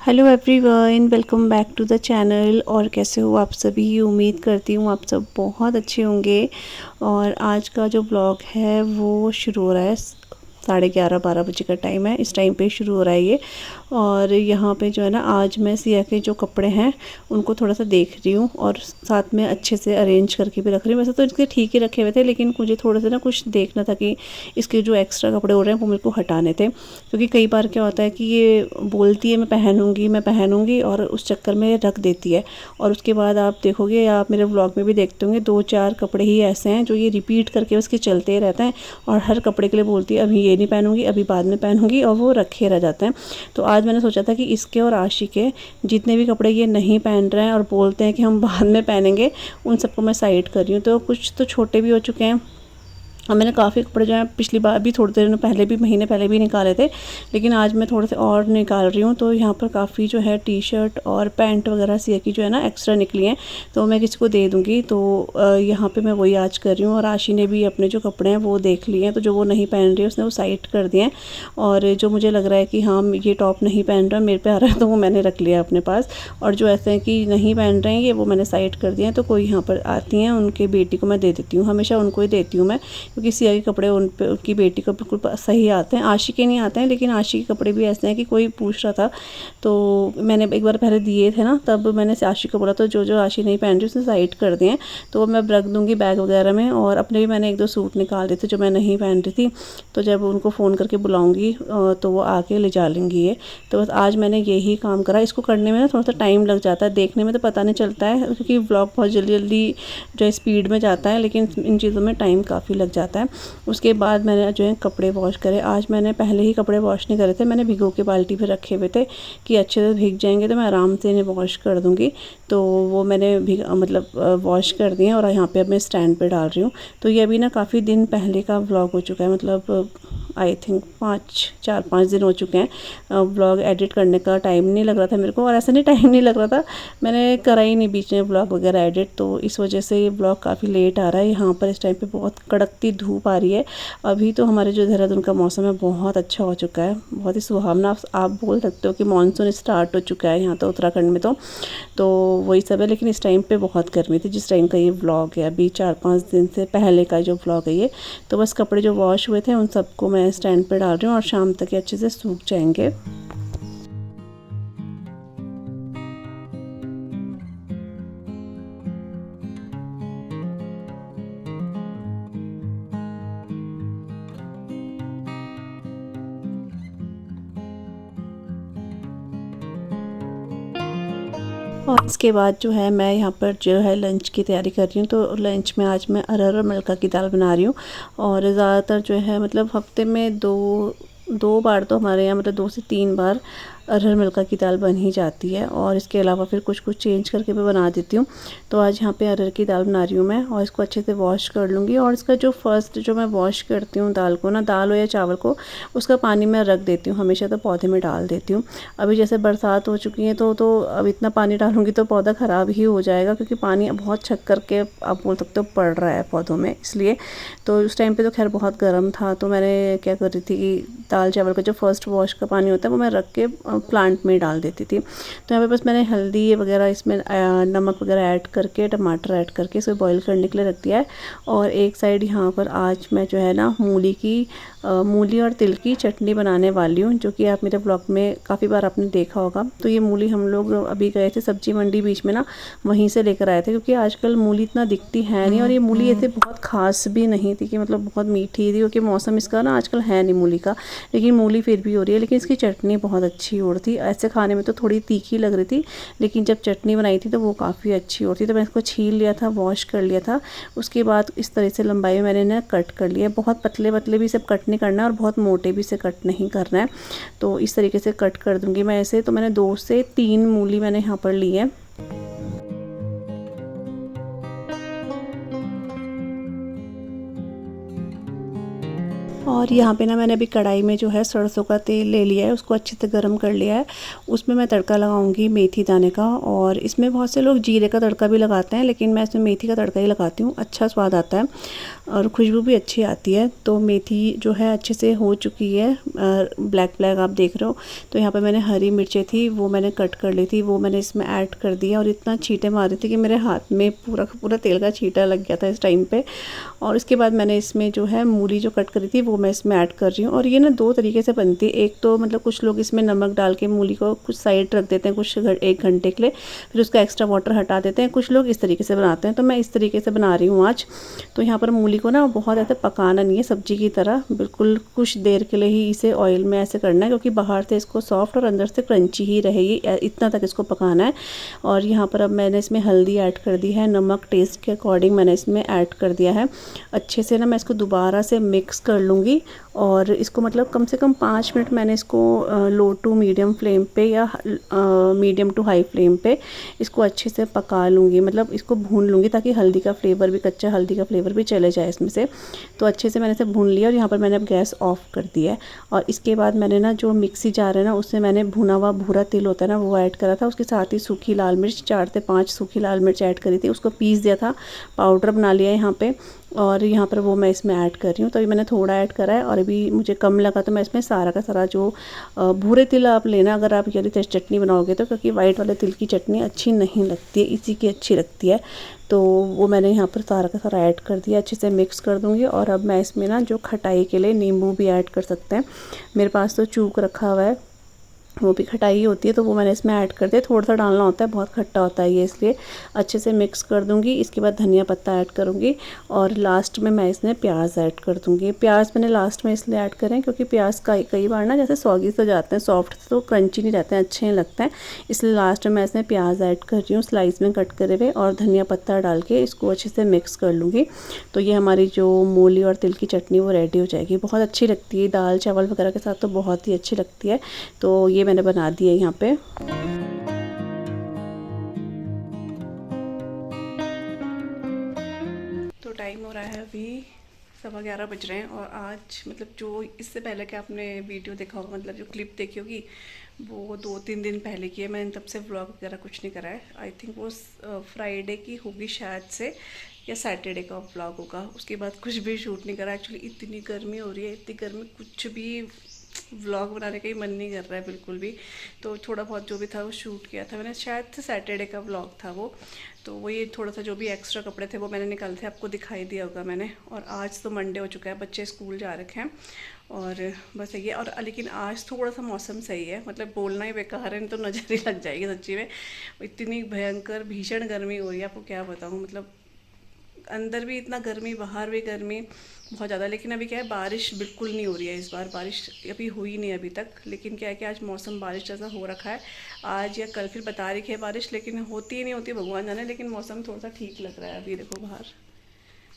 Hello everyone, welcome back to the channel. और कैसे हो आप सभी? उम्मीद करती हूँ आप सब बहुत अच्छे होंगे। और आज का जो ब्लॉग है वो शुरू हो रहा है 11:30-12 बजे का टाइम है, इस टाइम पे शुरू हो रहा है ये। और यहाँ पे जो है ना, आज मैं सिया के जो कपड़े हैं उनको थोड़ा सा देख रही हूँ और साथ में अच्छे से अरेंज करके भी रख रही हूँ। वैसे तो इसके ठीक ही रखे हुए थे, लेकिन मुझे थोड़ा सा ना कुछ देखना था कि इसके जो एक्स्ट्रा कपड़े हो रहे हैं वो मेरे को हटाने थे। क्योंकि कई बार क्या होता है कि ये बोलती है मैं पहनूँगी और उस चक्कर में रख देती है। और उसके बाद आप देखोगे, आप मेरे व्लॉग में भी देखते होंगे, 2-4 कपड़े ही ऐसे हैं जो ये रिपीट करके उसके चलते रहते हैं। और हर कपड़े के लिए बोलती है अभी ये नहीं पहनूंगी, अभी बाद में पहनूंगी, और वो रखे रह जाते हैं। तो आज मैंने सोचा था कि इसके और आशी के जितने भी कपड़े ये नहीं पहन रहे हैं और बोलते हैं कि हम बाद में पहनेंगे, उन सबको मैं साइड कर रही हूँ। तो कुछ तो छोटे भी हो चुके हैं और मैंने काफ़ी कपड़े जो है पिछली बार भी, थोड़ी देर पहले भी, महीने पहले भी निकाले थे, लेकिन आज मैं थोड़े से और निकाल रही हूँ। तो यहाँ पर काफ़ी जो है टी शर्ट और पैंट वगैरह सिया की जो है ना एक्स्ट्रा निकली हैं, तो मैं किसी को दे दूँगी। तो यहाँ पे मैं वही आज कर रही हूँ। और आशी ने भी अपने जो कपड़े हैं वो देख लिए हैं, तो जो वो नहीं पहन रही है उसने वो साइड कर दिए हैं। और जो मुझे लग रहा है कि हाँ ये टॉप नहीं पहन रहा, मेरे पे आ रहा है, तो वो मैंने रख लिया अपने पास। और जो ऐसे हैं कि नहीं पहन रहे हैं ये, वो मैंने साइड कर दिए हैं। तो कोई यहाँ पर आती हैं, उनके बेटी को मैं दे देती हूँ, हमेशा उनको ही देती हूँ मैं, क्योंकि सिया के कपड़े उन पे, उनकी बेटी को बिल्कुल सही आते हैं। आशी के नहीं आते हैं, लेकिन आशी के कपड़े भी ऐसे हैं कि कोई पूछ रहा था तो मैंने एक बार पहले दिए थे ना, तब मैंने आशी को बोला, तो जो जो आशी नहीं पहन रही उसने साइड कर दिए हैं। तो मैं रख दूँगी बैग वगैरह में। और अपने भी मैंने 1-2 सूट निकाल दिए थे जो मैं नहीं पहन रही थी, तो जब उनको फ़ोन करके बुलाऊँगी तो वो आके ले जा लेंगी ये। तो बस आज मैंने यही काम करा। इसको करने में ना थोड़ा सा टाइम लग जाता है, देखने में तो पता नहीं चलता है क्योंकि व्लॉग बहुत जल्दी जल्दी जो है स्पीड में जाता है, लेकिन इन चीज़ों में टाइम काफ़ी लग जाता है। उसके बाद मैंने जो है कपड़े वॉश करे। आज मैंने पहले ही कपड़े वॉश नहीं करे थे, मैंने भिगो के बाल्टी पे रखे हुए थे कि अच्छे से भीग जाएंगे तो मैं आराम से इन्हें वॉश कर दूँगी। तो वो मैंने वॉश कर दिए और यहाँ पे अब मैं स्टैंड पे डाल रही हूँ। तो ये अभी ना काफ़ी दिन पहले का व्लॉग हो चुका है, मतलब आई थिंक 4-5 दिन हो चुके हैं। व्लॉग एडिट करने का टाइम नहीं लग रहा था मेरे को, और ऐसा नहीं टाइम नहीं लग रहा था, मैंने करा ही नहीं बीच में व्लॉग वगैरह एडिट, तो इस वजह से ये व्लॉग काफ़ी लेट आ रहा है। यहाँ पर इस टाइम पे बहुत कड़कती धूप आ रही है। अभी तो हमारे जो देहरादून का मौसम है बहुत अच्छा हो चुका है, बहुत ही सुहावना, आप बोल सकते हो कि मानसून स्टार्ट हो चुका है यहाँ तो उत्तराखंड में। तो वही सब है। लेकिन इस टाइम पे बहुत गर्मी थी जिस टाइम का ये व्लॉग है, अभी 4-5 दिन से पहले का जो व्लॉग है ये। तो बस कपड़े जो वॉश हुए थे उन सबको मैं स्टैंड पे डाल रही हूँ और शाम तक ये अच्छे से सूख जाएंगे। और इसके बाद जो है मैं यहाँ पर जो है लंच की तैयारी कर रही हूँ। तो लंच में आज मैं अरहर और मलका की दाल बना रही हूँ। और ज़्यादातर जो है मतलब हफ्ते में दो बार तो हमारे यहाँ, मतलब 2 से 3 बार अरहर मलका की दाल बन ही जाती है। और इसके अलावा फिर कुछ कुछ चेंज करके मैं बना देती हूँ। तो आज यहाँ पे अरहर की दाल बना रही हूँ मैं, और इसको अच्छे से वॉश कर लूँगी। और इसका जो फर्स्ट जो मैं वॉश करती हूँ दाल को ना, दाल हो या चावल को, उसका पानी मैं रख देती हूँ हमेशा, तो पौधे में डाल देती हूँ। अभी जैसे बरसात हो चुकी है तो अब इतना पानी डालूँगी तो पौधा ख़राब ही हो जाएगा, क्योंकि पानी बहुत छक करके आप बोल सकते हो पड़ रहा है पौधों में, इसलिए। तो उस टाइम पे तो खैर बहुत गर्म था, तो मैंने क्या कर रही थी कि दाल चावल का जो फर्स्ट वॉश का पानी होता है वो मैं रख के प्लांट में डाल देती थी। तो यहाँ पे बस मैंने हल्दी वगैरह इसमें नमक वगैरह ऐड करके, टमाटर ऐड करके इसे बॉईल करने के लिए रख दिया है। और एक साइड यहाँ पर आज मैं जो है ना मूली और तिल की चटनी बनाने वाली हूँ, जो कि आप मेरे ब्लॉग में काफ़ी बार आपने देखा होगा। तो ये मूली हम लोग अभी गए थे सब्जी मंडी बीच में ना, वहीं से लेकर आए थे, क्योंकि आजकल मूली इतना दिखती है नहीं। और ये मूली ऐसे बहुत खास भी नहीं थी कि मतलब बहुत मीठी थी, क्योंकि मौसम इसका ना आजकल है नहीं मूली का, लेकिन मूली फिर भी हो रही है। लेकिन इसकी चटनी बहुत अच्छी हो रही थी, ऐसे खाने में तो थोड़ी तीखी लग रही थी, लेकिन जब चटनी बनाई थी तो वो काफ़ी अच्छी होती। तो मैं इसको छील लिया था, वॉश कर लिया था। उसके बाद इस तरह से लंबाई में मैंने ना कट कर लिया। बहुत पतले पतले भी सब कट नहीं करना है और बहुत मोटे भी से कट नहीं करना है। तो इस तरीके से कट कर दूँगी मैं ऐसे। तो मैंने 2 से 3 मूली मैंने यहाँ पर ली है। और यहाँ पे ना मैंने अभी कढ़ाई में जो है सरसों का तेल ले लिया है, उसको अच्छे से गर्म कर लिया है। उसमें मैं तड़का लगाऊंगी मेथी दाने का, और इसमें बहुत से लोग जीरे का तड़का भी लगाते हैं, लेकिन मैं इसमें मेथी का तड़का ही लगाती हूँ। अच्छा स्वाद आता है और खुशबू भी अच्छी आती है। तो मेथी जो है अच्छे से हो चुकी है, ब्लैक ब्लैक आप देख रहे हो। तो यहाँ पर मैंने हरी मिर्चें थी वो मैंने कट कर ली थी, वो मैंने इसमें ऐड कर दिया, और इतना छींटे मारे थे कि मेरे हाथ में पूरा पूरा तेल का छींटा लग गया था इस टाइम पे। और उसके बाद मैंने इसमें जो है मूली जो कट करी थी वो मैं इसमें ऐड कर रही हूँ। और ये ना दो तरीके से बनती है। एक तो मतलब कुछ लोग इसमें नमक डाल के मूली को कुछ साइड रख देते हैं कुछ 1 घंटे के लिए, फिर उसका एक्स्ट्रा वाटर हटा देते हैं। कुछ लोग इस तरीके से बनाते हैं, तो मैं इस तरीके से बना रही हूँ आज। तो यहाँ पर मूली को ना बहुत ज़्यादा पकाना नहीं है सब्जी की तरह, बिल्कुल कुछ देर के लिए ही इसे ऑयल में ऐसे करना है, क्योंकि बाहर से इसको सॉफ्ट और अंदर से क्रंची ही रहेगी, इतना तक इसको पकाना है। और यहाँ पर अब मैंने इसमें हल्दी ऐड कर दी है, नमक टेस्ट के अकॉर्डिंग मैंने इसमें ऐड कर दिया है। अच्छे से ना मैं इसको दोबारा से मिक्स कर लूँगी, और इसको मतलब कम से कम 5 मिनट मैंने इसको लो टू मीडियम फ्लेम पे या मीडियम टू हाई फ्लेम पे इसको अच्छे से पका लूँगी, मतलब इसको भून लूँगी ताकि हल्दी का फ्लेवर भी, कच्चा हल्दी का फ्लेवर भी चले जाए इसमें से। तो अच्छे से मैंने इसे भून लिया, और यहाँ पर मैंने अब गैस ऑफ कर दिया है। और इसके बाद मैंने ना जो मिक्सी जार है ना, उसमें मैंने भुना हुआ भूरा तिल होता है ना वो ऐड करा था, उसके साथ ही सूखी लाल मिर्च 4 से 5 सूखी लाल मिर्च ऐड करी थी, उसको पीस दिया था, पाउडर बना लिया है यहाँ पे। और यहाँ पर वो मैं इसमें ऐड कर रही हूँ। तो अभी मैंने थोड़ा ऐड करा है, और अभी मुझे कम लगा तो मैं इसमें सारा का सारा जो भूरे तिल आप लेना अगर आप यदि चटनी बनाओगे तो, क्योंकि वाइट वाले तिल की चटनी अच्छी नहीं लगती है, इसी की अच्छी लगती है। तो वो मैंने यहाँ पर सारा का सारा ऐड कर दिया, अच्छे से मिक्स कर दूँगी। और अब मैं इसमें ना जो खटाई के लिए नींबू भी ऐड कर सकते हैं, मेरे पास तो चूक रखा हुआ है, वो भी खटाई होती है, तो वो मैंने इसमें ऐड कर दिया। थोड़ा सा डालना होता है, बहुत खट्टा होता है ये, इसलिए अच्छे से मिक्स कर दूंगी। इसके बाद धनिया पत्ता ऐड करूंगी, और लास्ट में मैं इसमें प्याज ऐड कर दूंगी। प्याज मैंने लास्ट में इसलिए ऐड करें क्योंकि प्याज का कई बार ना जैसे सॉगी से जाते हैं, सॉफ्ट तो क्रंची नहीं रहते हैं, अच्छे नहीं लगते हैं, इसलिए लास्ट में मैं इसमें प्याज ऐड कर रही हूँ स्लाइस में कट करे हुए, और धनिया पत्ता डाल के इसको अच्छे से मिक्स कर लूँगी। तो ये हमारी जो मूली और तिल की चटनी वो रेडी हो जाएगी। बहुत अच्छी लगती है, दाल चावल वगैरह के साथ तो बहुत ही अच्छी लगती है। तो ये मैंने बना दी है यहाँ पे। तो टाइम हो रहा है अभी 11:15 बज रहे हैं, और आज मतलब जो इससे पहले कि आपने वीडियो देखा होगा, मतलब जो क्लिप देखी होगी वो 2-3 दिन पहले की है। मैंने तब से व्लॉग वगैरह कुछ नहीं करा है। आई थिंक वो फ्राइडे की होगी शायद से, या सैटरडे का व्लॉग होगा। उसके बाद कुछ भी शूट नहीं करा। एक्चुअली इतनी गर्मी हो रही है, इतनी गर्मी कुछ भी व्लॉग बनाने का ही मन नहीं कर रहा है बिल्कुल भी। तो थोड़ा बहुत जो भी था वो शूट किया था मैंने, शायद से सैटरडे का व्लॉग था वो। तो वो ये थोड़ा सा जो भी एक्स्ट्रा कपड़े थे वो मैंने निकाले थे, आपको दिखाई दिया होगा मैंने। और आज तो मंडे हो चुका है, बच्चे स्कूल जा रखे हैं, और बस यही है। और लेकिन आज थोड़ा सा मौसम सही है, मतलब बोलना ही बेकार है, नहीं तो नज़र ही लग जाएगी सच्ची में। इतनी भयंकर भीषण गर्मी हो रही है, आपको क्या बताऊँ, मतलब अंदर भी इतना गर्मी, बाहर भी गर्मी बहुत ज़्यादा। लेकिन अभी क्या है, बारिश बिल्कुल नहीं हो रही है इस बार, बारिश अभी हुई नहीं अभी तक। लेकिन क्या है कि आज मौसम बारिश जैसा हो रखा है, आज या कल फिर बता रही है बारिश, लेकिन होती ही नहीं होती, भगवान जाने। लेकिन मौसम थोड़ा सा ठीक लग रहा है अभी, देखो बाहर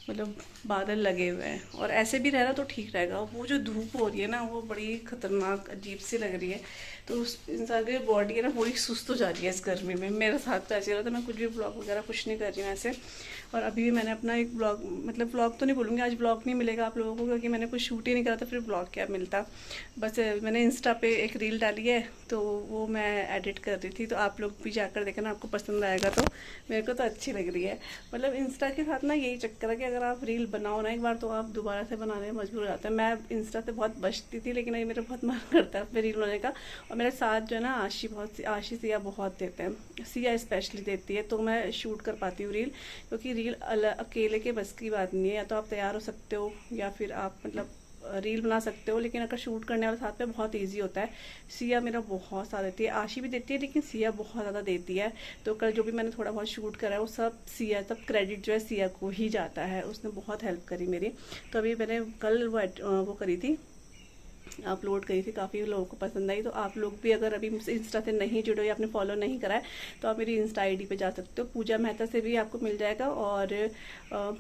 मतलब बादल लगे हुए हैं, और ऐसे भी रह रहा तो ठीक रहेगा। वो जो धूप हो रही है ना वो बड़ी खतरनाक अजीब सी लग रही है, तो उस इंसान की बॉडी है ना पूरी सुस्त हो जा रही है इस गर्मी में। मेरे साथ तो ऐसे रहा था, मैं कुछ भी ब्लॉग वगैरह कुछ नहीं कर रही हूँ ऐसे। और अभी भी मैंने अपना एक ब्लॉग, मतलब ब्लॉग तो नहीं बोलूँगी, आज ब्लॉग नहीं मिलेगा आप लोगों को, क्योंकि मैंने कुछ शूट ही नहीं करा था, फिर ब्लॉग क्या मिलता। बस मैंने इंस्टा पे एक रील डाली है, तो वो मैं एडिट कर रही थी, तो आप लोग भी जाकर देखना, आपको पसंद आएगा। तो मेरे को तो अच्छी लग रही है। मतलब इंस्टा के साथ ना यही चक्कर है कि अगर आप रील बनाओ ना एक बार, तो आप दोबारा से बनाने में मजबूर हो जाते हैं। मैं इंस्टा से बहुत बचती थी, लेकिन अभी मेरा बहुत मन करता है अपने रील बनाने का। और मेरे साथ जो है ना आशी सिया बहुत देते हैं, सिया स्पेशली देती है, तो मैं शूट कर पाती हूँ रील। क्योंकि रील अकेले के बस की बात नहीं है, या तो आप तैयार हो सकते हो या फिर आप मतलब रील बना सकते हो, लेकिन अगर शूट करने वाले साथ पे बहुत इजी होता है। सिया मेरा बहुत साथ देती है, आशी भी देती है, लेकिन सिया बहुत ज़्यादा देती है। तो कल जो भी मैंने थोड़ा बहुत शूट करा है वो सब सिया, सब क्रेडिट जो है सिया को ही जाता है, उसने बहुत हेल्प करी मेरी। तो अभी मैंने कल वो करी थी, अपलोड करी थी, काफ़ी लोगों को पसंद आई। तो आप लोग भी अगर अभी मुझसे इंस्टा से नहीं जुड़े हो या आपने फॉलो नहीं करा है, तो आप मेरी इंस्टा आईडी पे जा सकते हो, पूजा मेहता से भी आपको मिल जाएगा, और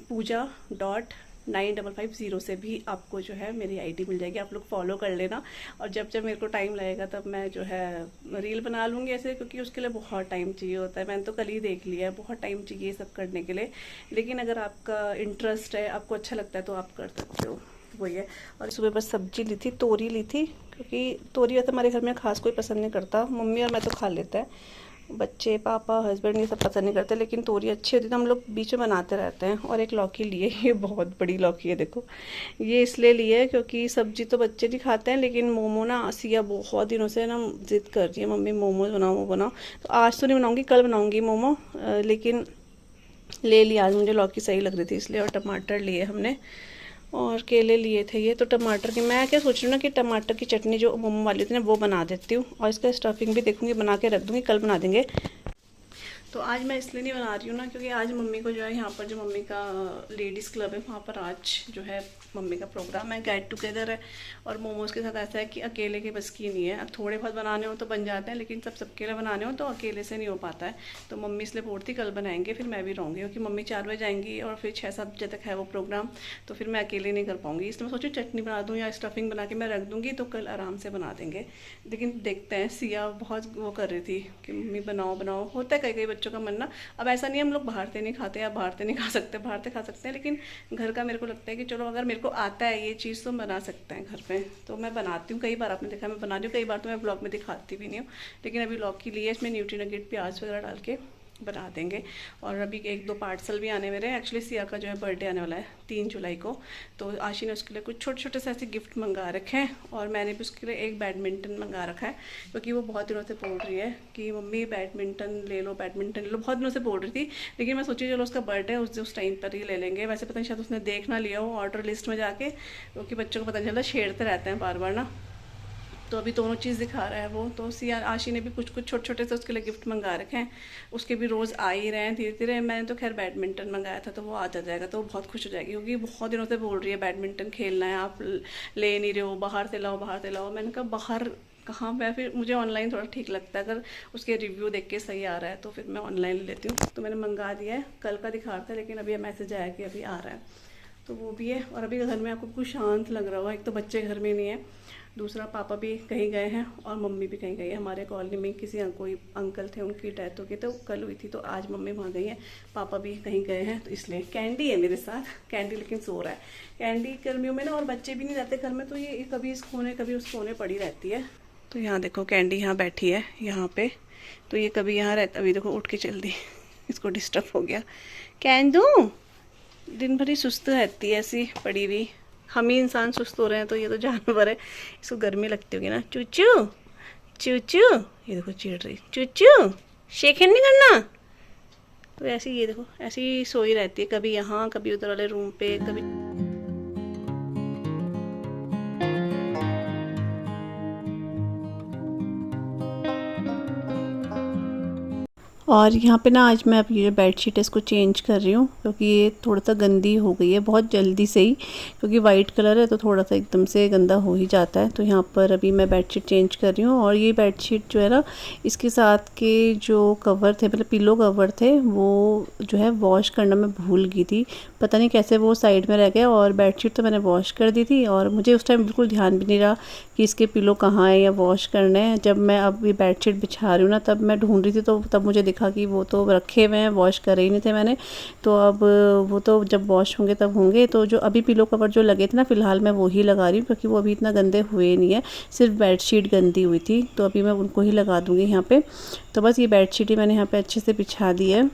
पूजा.9550 से भी आपको जो है मेरी आईडी मिल जाएगी। आप लोग फॉलो कर लेना। और जब जब मेरे को टाइम लगेगा तब मैं जो है रील बना लूँगी ऐसे, क्योंकि उसके लिए बहुत टाइम चाहिए होता है। मैंने तो कल ही देख लिया है, बहुत टाइम चाहिए सब करने के लिए। लेकिन अगर आपका इंटरेस्ट है, आपको अच्छा लगता है, तो आप कर सकते हो। वही है। और सुबह बस सब्जी ली थी, तोरी ली थी, क्योंकि तोरी वैसे हमारे घर में खास कोई पसंद नहीं करता, मम्मी और मैं तो खा लेते हैं, बच्चे पापा हस्बैंड ये सब पसंद नहीं करते, लेकिन तोरी अच्छी होती है तो हम लोग बीच में बनाते रहते हैं। और एक लौकी लिए, ये बहुत बड़ी लौकी है देखो, ये इसलिए लिए है क्योंकि सब्जी तो बच्चे नहीं खाते हैं, लेकिन मोमो ना सिया बहुत दिनों से ना जिद कर रही है, मम्मी मोमोज बनाओ वो बनाओ। तो आज तो नहीं बनाऊँगी, कल बनाऊँगी मोमो, लेकिन ले लिया आज, मुझे लौकी सही लग रही थी इसलिए। और टमाटर लिए हमने और केले लिए थे ये। तो टमाटर की मैं क्या सोच रही हूँ ना कि टमाटर की चटनी जो मोमो वाली थी ना वो बना देती हूँ, और इसका स्टफिंग भी देखूँगी बना के रख दूँगी, कल बना देंगे। तो आज मैं इसलिए नहीं बना रही हूँ ना क्योंकि आज मम्मी को जो है यहाँ पर जो मम्मी का लेडीज़ क्लब है वहाँ पर आज जो है मम्मी का प्रोग्राम है, गेट टुगेदर है। और मोमोज़ के साथ ऐसा है कि अकेले के बस की नहीं है, अब थोड़े बहुत बनाने हो तो बन जाते हैं, लेकिन सबके लिए बनाने हो तो अकेले से नहीं हो पाता है। तो मम्मी इसलिए बोलती कल बनाएंगे, फिर मैं भी रहूँगी, क्योंकि मम्मी 4 बजे जाएंगी और फिर 6-7 बजे तक है वो प्रोग्राम, तो फिर मैं अकेले नहीं कर पाऊँगी। इसलिए मैं सोचूँ चटनी बना दूँ या स्टफिंग बना के मैं रख दूँगी, तो कल आराम से बना देंगे। लेकिन देखते हैं, सिया बहुत वो कर रही थी कि मम्मी बनाओ बनाओ, होता है कई कई बच्चों का मन ना। अब ऐसा नहीं हम लोग बाहर से नहीं खाते या बाहर से नहीं खा सकते, बाहर से खा सकते हैं, लेकिन घर का मेरे को लगता है कि चलो अगर मेरे को आता है ये चीज़ तो बना सकते हैं घर पे, तो मैं बनाती हूँ। कई बार आपने देखा मैं बना रही हूँ, कई बार तो मैं ब्लॉग में दिखाती भी नहीं हूँ, लेकिन अभी लौकी लिए, इसमें न्यूट्री-नगेट प्याज वगैरह डाल के बना देंगे। और अभी 1-2 पार्सल भी आने मेरे, एक्चुअली सिया का जो है बर्थडे आने वाला है 3 जुलाई को, तो आशी ने उसके लिए कुछ छोटे छोटे से ऐसे गिफ्ट मंगा रखे हैं, और मैंने भी उसके लिए एक बैडमिंटन मंगा रखा है, क्योंकि वो बहुत दिनों से बोल रही है कि मम्मी बैडमिंटन ले लो, बैडमिंटन ले लो, बहुत दिनों से बोल रही थी। लेकिन मैं सोची चलो उसका बर्थडे है, उस टाइम पर ही ले लेंगे। वैसे पता नहीं शायद उसने देख ना लिया हो ऑर्डर लिस्ट में जाके, क्योंकि बच्चों को पता नहीं चलता, छेड़ते रहते हैं बार बार ना। तो अभी दोनों चीज़ दिखा रहा है वो, तो सिया आशी ने भी कुछ कुछ छोटे छोटे से उसके लिए गिफ्ट मंगा रखे हैं, उसके भी रोज़ आ ही रहे हैं धीरे धीरे। मैंने तो खैर बैडमिंटन मंगाया था तो वो आ जाएगा, तो वो बहुत खुश हो जाएगी, क्योंकि बहुत दिनों से बोल रही है बैडमिंटन खेलना है, आप ले नहीं रहे हो, बाहर से लाओ बाहर से लाओ। मैंने कहा बाहर कहाँ, मैं फिर मुझे ऑनलाइन थोड़ा ठीक लगता है, अगर उसके रिव्यू देख के सही आ रहा है तो फिर मैं ऑनलाइन ले लेती हूँ। तो मैंने मंगा दिया है, कल का दिखा रहा था, लेकिन अभी मैसेज आया कि अभी आ रहा है, तो वो भी है। और अभी घर में आपको कुछ शांत लग रहा होगा, एक तो बच्चे घर में नहीं है, दूसरा पापा भी कहीं गए हैं और मम्मी भी कहीं गई है। हमारे कॉलोनी में किसी कोई अंकल थे, उनकी डेथ हो गई, तो कल हुई थी, तो आज मम्मी वहाँ गई है, पापा भी कहीं गए हैं, तो इसलिए कैंडी है मेरे साथ। कैंडी लेकिन सो रहा है, कैंडी गर्मियों में ना, और बच्चे भी नहीं रहते घर में, तो ये कभी इस कोने कभी उस कोने पड़ी रहती है। तो यहाँ देखो कैंडी यहाँ बैठी है यहाँ पे, तो ये कभी यहाँ रहता, अभी देखो उठ के चल दी, इसको डिस्टर्ब हो गया। कैंडू दिन भर ही सुस्त रहती है ऐसी पड़ी हुई, हम ही इंसान सुस्त हो रहे हैं, तो ये तो जानवर है, इसको गर्मी लगती होगी ना। चूचू चूचू, ये देखो चिढ़ रही, चूचू शेख नहीं करना। तो ऐसे ये देखो ऐसी सोई रहती है, कभी यहाँ कभी उधर वाले रूम पे, कभी। और यहाँ पे ना आज मैं अब ये बेडशीट है इसको चेंज कर रही हूँ, क्योंकि ये थोड़ा सा गंदी हो गई है बहुत जल्दी से ही, क्योंकि वाइट कलर है तो थोड़ा सा एकदम से गंदा हो ही जाता है। तो यहाँ पर अभी मैं बेडशीट चेंज कर रही हूँ। और ये बेडशीट जो है ना, इसके साथ के जो कवर थे, मतलब पिलो कवर थे, वो जो है वॉश करना मैं भूल गई थी, पता नहीं कैसे वो साइड में रह गया। और बेडशीट तो मैंने वॉश कर दी थी, और मुझे उस टाइम बिल्कुल ध्यान भी नहीं रहा कि इसके पिलो कहाँ है या वॉश करने हैं। जब मैं अब ये बेडशीट बिछा रही हूँ ना, तब मैं ढूंढ रही थी, तो तब मुझे दिखा कि वो तो रखे हुए हैं, वॉश करे ही नहीं थे मैंने। तो अब वो तो जब वॉश होंगे तब होंगे। तो जो अभी पिलो कवर जो लगे थे ना, फ़िलहाल मैं वो ही लगा रही हूँ, क्योंकि वो अभी इतना गंदे हुए नहीं है, सिर्फ बेडशीट गंदी हुई थी, तो अभी मैं उनको ही लगा दूँगी यहाँ पे। तो बस ये बेडशीट ही मैंने यहाँ पे अच्छे से बिछा दी है।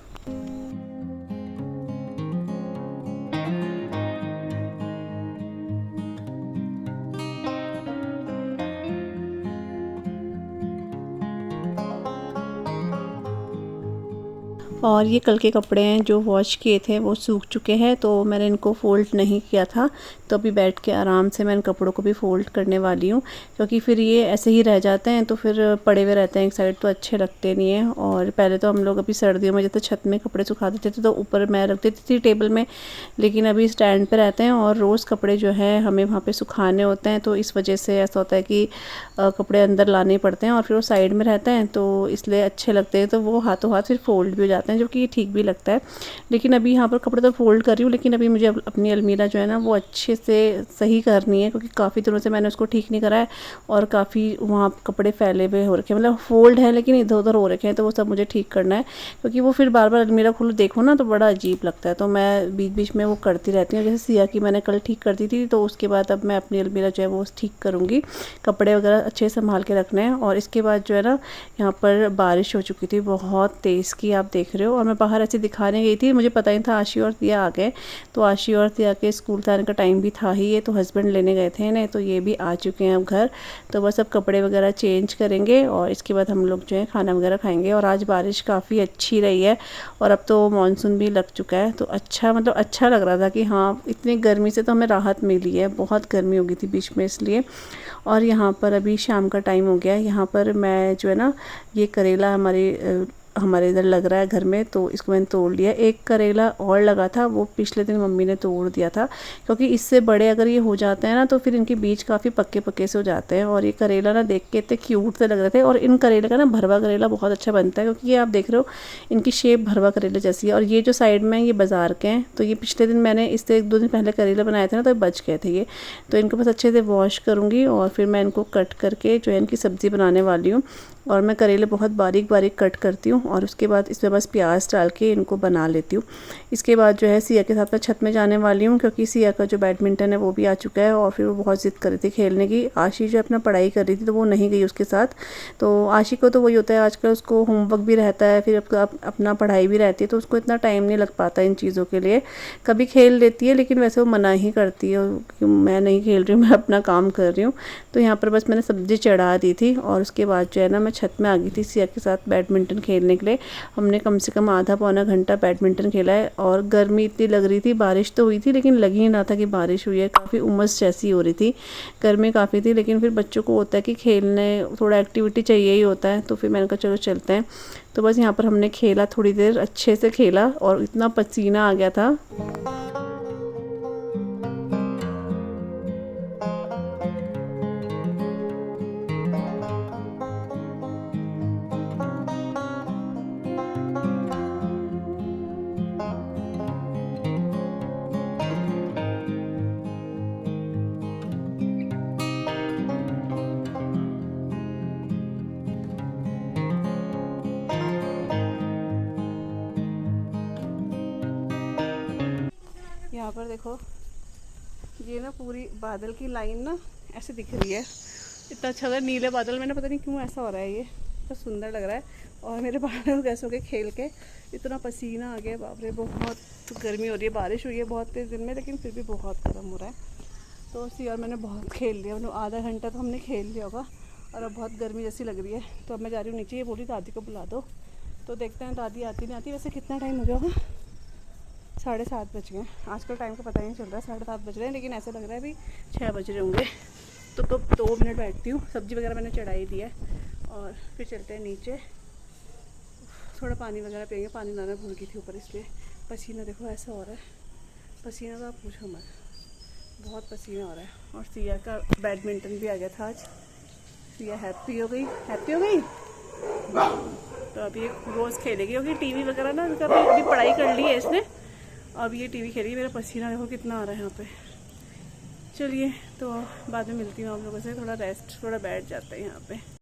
और ये कल के कपड़े हैं जो वॉश किए थे वो सूख चुके हैं, तो मैंने इनको फ़ोल्ड नहीं किया था, तो अभी बैठ के आराम से मैं इन कपड़ों को भी फ़ोल्ड करने वाली हूँ, क्योंकि फिर ये ऐसे ही रह जाते हैं तो फिर पड़े हुए रहते हैं एक साइड, तो अच्छे लगते नहीं हैं। और पहले तो हम लोग अभी सर्दियों में जैसे छत में कपड़े सुखा देते थे तो ऊपर मैं रख देती थी टेबल में, लेकिन अभी स्टैंड पर रहते हैं और रोज़ कपड़े जो है हमें वहाँ पर सुखाने होते हैं, तो इस वजह से ऐसा होता है कि कपड़े अंदर लाने पड़ते हैं और फिर वो साइड में रहते हैं, तो इसलिए अच्छे लगते हैं, तो वो हाथों हाथ फिर फोल्ड भी हो जाते हैं। जाते हैं, जो कि ठीक भी लगता है। लेकिन अभी यहाँ पर कपड़े तो फोल्ड कर रही हूँ, लेकिन अभी मुझे अपनी अलमीरा जो है ना वो अच्छे से सही करनी है, क्योंकि काफ़ी दिनों से मैंने उसको ठीक नहीं करा है और काफ़ी वहाँ कपड़े फैले हुए हो रखे हैं, मतलब फोल्ड है लेकिन इधर उधर हो रखे हैं, तो वो सब मुझे ठीक करना है, क्योंकि वो फिर बार बार अलमीरा खोलो देखो ना तो बड़ा अजीब लगता है। तो मैं बीच बीच में वो करती रहती हूँ। जैसे सिया की मैंने कल ठीक कर दी थी, तो उसके बाद अब मैं अपनी अलमीरा जो है वो ठीक करूँगी। कपड़े वगैरह अच्छे से संभाल के रखने हैं। और इसके बाद जो है ना यहाँ पर बारिश हो चुकी थी बहुत तेज़ की, आप देख रहे हो। और मैं बाहर ऐसे दिखाने गई थी, मुझे पता नहीं था आशी और दिया आ गए। तो आशी और दिया के स्कूल जाने का टाइम भी था ही, ये तो हस्बैंड लेने गए थे इन्हें, तो ये भी आ चुके हैं अब घर। तो बस अब कपड़े वगैरह चेंज करेंगे और इसके बाद हम लोग जो है खाना वगैरह खाएंगे। और आज बारिश काफ़ी अच्छी रही है और अब तो मानसून भी लग चुका है, तो अच्छा मतलब अच्छा लग रहा था कि हाँ इतनी गर्मी से तो हमें राहत मिली है। बहुत गर्मी हो गई थी बीच में इसलिए। और यहाँ पर अभी शाम का टाइम हो गया है। यहाँ पर मैं जो है ना ये करेला हमारे इधर लग रहा है घर में, तो इसको मैंने तोड़ लिया। एक करेला और लगा था, वो पिछले दिन मम्मी ने तोड़ दिया था, क्योंकि इससे बड़े अगर ये हो जाते हैं ना तो फिर इनके बीज काफ़ी पक्के पक्के से हो जाते हैं। और ये करेला ना देख के इतने क्यूट से लग रहे थे। और इन करेले का ना भरवा करेला बहुत अच्छा बनता है, क्योंकि ये आप देख रहे हो इनकी शेप भरवा करेले जैसी है। और ये जो साइड में ये बाज़ार के हैं, तो ये पिछले दिन मैंने इससे 1-2 दिन पहले करेले बनाए थे ना, तो बच गए थे ये। तो इनको बस अच्छे से वॉश करूँगी और फिर मैं इनको कट करके जो है इनकी सब्ज़ी बनाने वाली हूँ। और मैं करेले बहुत बारीक बारीक कट करती हूँ और उसके बाद इसमें बस प्याज डाल के इनको बना लेती हूँ। इसके बाद जो है सिया के साथ मैं छत में जाने वाली हूँ, क्योंकि सिया का जो बैडमिंटन है वो भी आ चुका है। और फिर वो बहुत ज़िद कर रही थी खेलने की। आशी जो अपना पढ़ाई कर रही थी तो वो नहीं गई उसके साथ। तो आशी को तो वही होता है आजकल, उसको होमवर्क भी रहता है, फिर अपना पढ़ाई भी रहती है, तो उसको इतना टाइम नहीं लग पाता इन चीज़ों के लिए। कभी खेल लेती है लेकिन वैसे वो मना ही करती है कि मैं नहीं खेल रही हूँ, मैं अपना काम कर रही हूँ। तो यहाँ पर बस मैंने सब्ज़ी चढ़ा दी थी और उसके बाद जो है ना मैं छत में आ गई थी सिया के साथ बैडमिंटन खेलने के लिए। हमने कम से कम आधा पौना घंटा बैडमिंटन खेला है। और गर्मी इतनी लग रही थी, बारिश तो हुई थी लेकिन लग ही नहीं रहा था कि बारिश हुई है, काफ़ी उमस जैसी हो रही थी, गर्मी काफ़ी थी। लेकिन फिर बच्चों को होता है कि खेलने थोड़ा एक्टिविटी चाहिए ही होता है, तो फिर मैंने कहा चलो चलते हैं। तो बस यहाँ पर हमने खेला, थोड़ी देर अच्छे से खेला और इतना पसीना आ गया था। यहाँ पर देखो ये ना पूरी बादल की लाइन ना ऐसे दिख रही है, इतना अच्छा लग नीले बादल। मैंने पता नहीं क्यों ऐसा हो रहा है, ये तो सुंदर लग रहा है। और मेरे बालों कैसे हो गए खेल के, इतना पसीना आ गया बाप रे, बहुत गर्मी हो रही है। बारिश हुई है बहुत तेज़ दिन में, लेकिन फिर भी बहुत गर्म हो रहा है। तो सी और मैंने बहुत खेल लिया, मतलब आधा घंटा तो हमने खेल लिया होगा और अब बहुत गर्मी जैसी लग रही है। तो अब मैं जा रही हूँ नीचे, ये बोली दादी को बुला दो, तो देखते हैं दादी आती नहीं आती। वैसे कितना टाइम हो गया होगा, 7:30 बज गए। आजकल टाइम का पता ही नहीं चल रहा है, 7:30 बज रहे हैं, लेकिन ऐसा लग रहा है अभी 6 बज रहे होंगे। तो कब 2 मिनट बैठती हूँ, सब्ज़ी वगैरह मैंने चढ़ाई दी है और फिर चलते हैं नीचे। थोड़ा पानी वगैरह पियेंगे, पानी लाना भूल गई थी ऊपर, इसलिए पसीना देखो ऐसा हो रहा है। पसीना तो आप पूछो मत, बहुत पसीना हो रहा है। और सिया का बैडमिंटन भी आ गया था आज, सिया हैप्पी हो गई, हैप्पी हो गई। तो अभी रोज़ खेलेगी, क्योंकि टीवी वगैरह ना इनका अभी पढ़ाई कर ली है इसने, अब ये टीवी खेलेगी। मेरा पसीना देखो कितना आ रहा है यहाँ पे। चलिए तो बाद में मिलती हूँ आप लोगों से, थोड़ा रेस्ट, थोड़ा बैठ जाते हैं यहाँ पे।